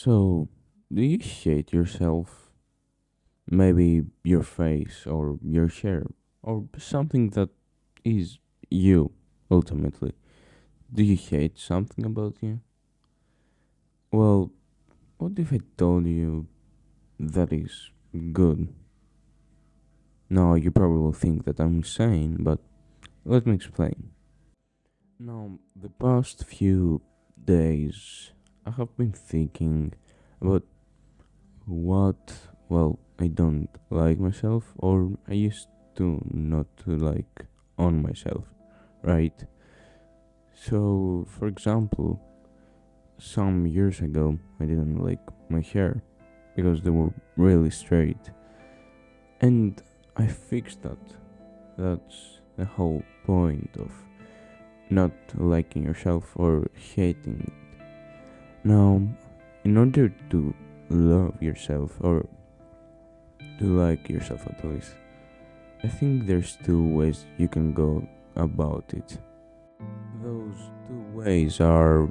So, do you hate yourself? Maybe your face or your hair or something that is you ultimately. Do you hate something about you? Well, what if I told you that is good? Now, you probably will think that I'm insane, but let me explain. Now, the past few days, I have been thinking about what, I don't like myself, or I used to not to like on myself, right? So, for example, some years ago, I didn't like my hair because they were really straight, and I fixed that. That's the whole point of not liking yourself or hating. Now, in order to love yourself or to like yourself at least, I think there's two ways you can go about it. Those two ways are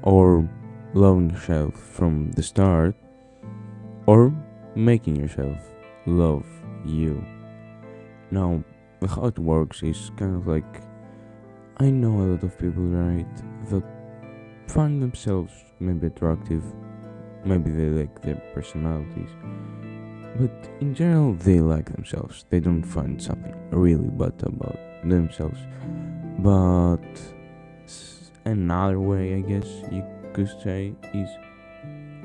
or loving yourself from the start or making yourself love you. Now, how it works is kind of like I know a lot of people, right, that find themselves maybe attractive, maybe they like their personalities, but in general they like themselves. They don't find something really bad about themselves. But another way, I guess you could say, is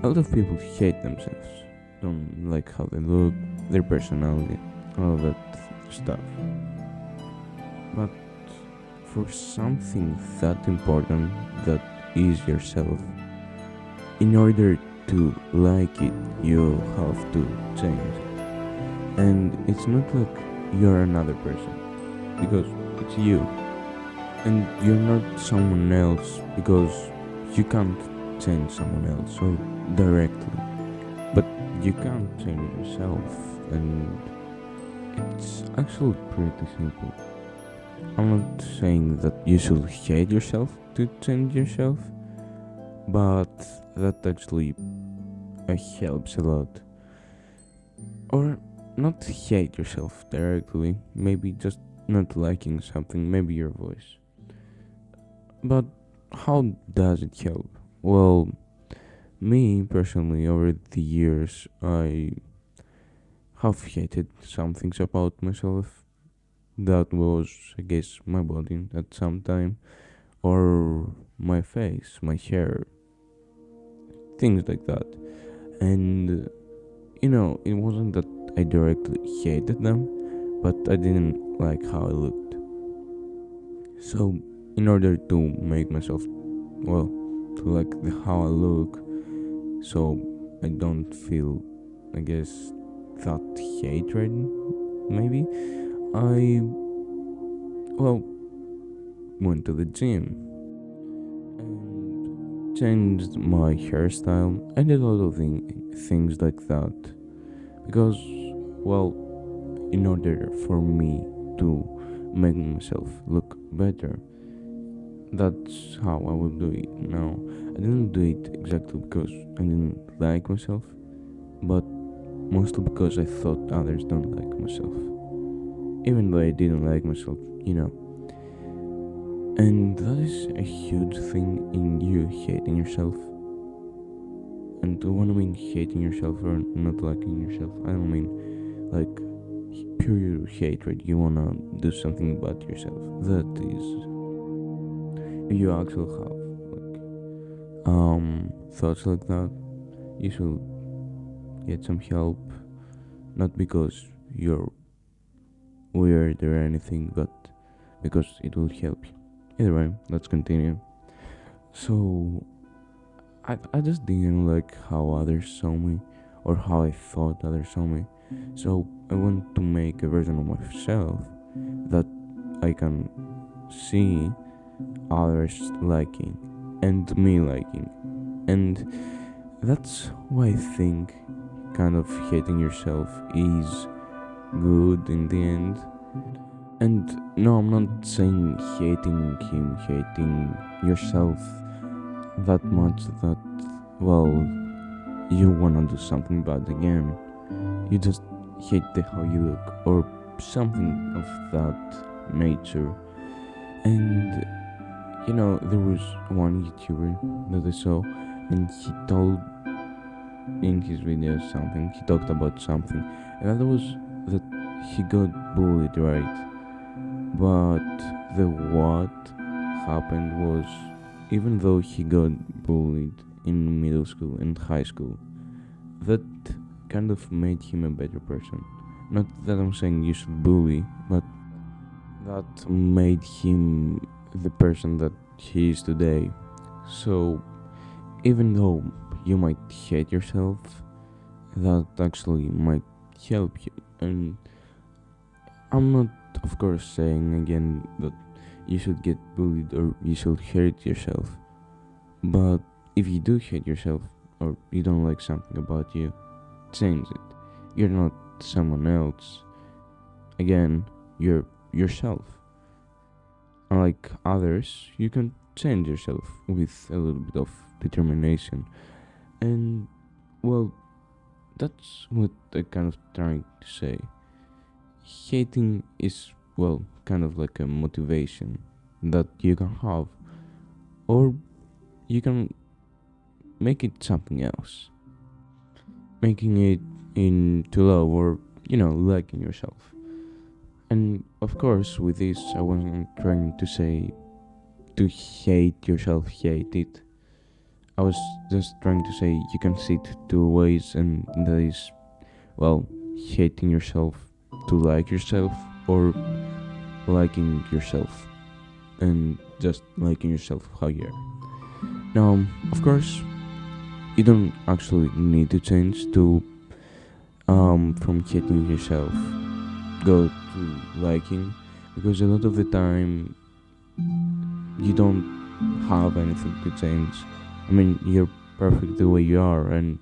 a lot of people hate themselves, don't like how they look, their personality, all that stuff. But for something that important that is yourself, in order to like it, you have to change. And it's not like you're another person, because it's you. And you're not someone else because you can't change someone else or directly. But you can't change yourself, and it's actually pretty simple. I'm not saying that you should hate yourself to change yourself, but that actually helps a lot. Or not hate yourself directly, maybe just not liking something, maybe your voice. But how does it help? Well, me personally, over the years, I have hated some things about myself. That was, I guess, my body at some time, or my face, my hair, things like that. And it wasn't that I directly hated them, but I didn't like how I looked. So, in order to make myself, to like how I look, so I don't feel, I guess, that hatred, maybe, I, well, went to the gym and changed my hairstyle. I did a lot of things like that because, well, in order for me to make myself look better, that's how I would do it. Now, I didn't do it exactly because I didn't like myself, but mostly because I thought others don't like myself. Even though I didn't like myself, you know. And that is a huge thing in you hating yourself. And when I mean hating yourself or not liking yourself, I don't mean like pure hatred. You wanna do something about yourself. That is, if you actually have thoughts like that, you should get some help. Not because you're weird or anything, but because it will help you. Either way, let's continue. So, I just didn't like how others saw me or how I thought others saw me. So, I want to make a version of myself that I can see others liking and me liking. And that's why I think kind of hating yourself is good in the end. And no, I'm not saying hating him, hating yourself that much that, well, you wanna do something bad again. You just hate the how you look or something of that nature. And there was one YouTuber that I saw, and he told in his video something. He talked about something, and that was that he got bullied, right? But the what happened was, even though he got bullied in middle school and high school, that kind of made him a better person. Not that I'm saying you should bully, but that made him the person that he is today. So even though you might hate yourself, that actually might help you. And I'm not, of course, saying again that you should get bullied or you should hate yourself. But if you do hate yourself or you don't like something about you, change it. You're not someone else. Again, you're yourself. Unlike others, you can change yourself with a little bit of determination. And, well, that's what I'm kind of trying to say. Hating is, well, kind of like a motivation that you can have, or you can make it something else, making it into love, or liking yourself. And of course, with this, I wasn't trying to say to hate yourself, hate it. I was just trying to say you can see it two ways, and that is, well, hating yourself to like yourself, or liking yourself and just liking yourself how you are. Now, of course, you don't actually need to change to from hating yourself go to liking, because a lot of the time you don't have anything to change. I mean, you're perfect the way you are, and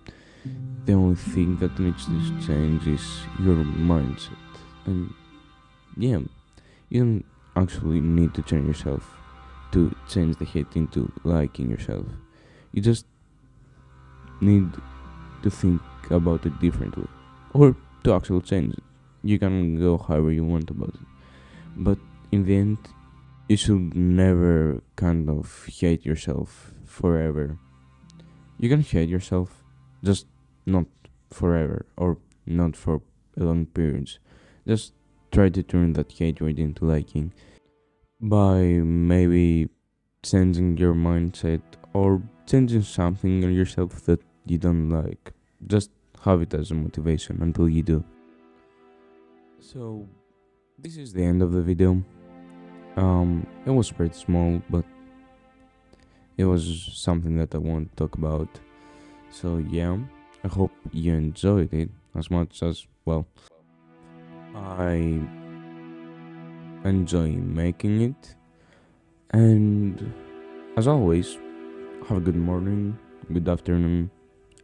the only thing that needs to change is your mindset. And yeah, you don't actually need to change yourself to change the hate into liking yourself. You just need to think about it differently, or to actually change it. You can go however you want about it, but in the end, you should never kind of hate yourself forever. You can hate yourself, just not forever, or not for long periods. Just try to turn that hatred into liking by maybe changing your mindset or changing something in yourself that you don't like. Just have it as a motivation until you do. So this is the end of the video. It was pretty small, but it was something that I want to talk about. So yeah, I hope you enjoyed it as much as, well, I enjoy making it. And as always, have a good morning, good afternoon,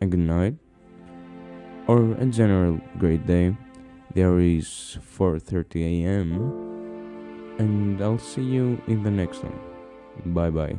and good night, or a general great day. There is 4:30 a.m. and I'll see you in the next one. Bye bye.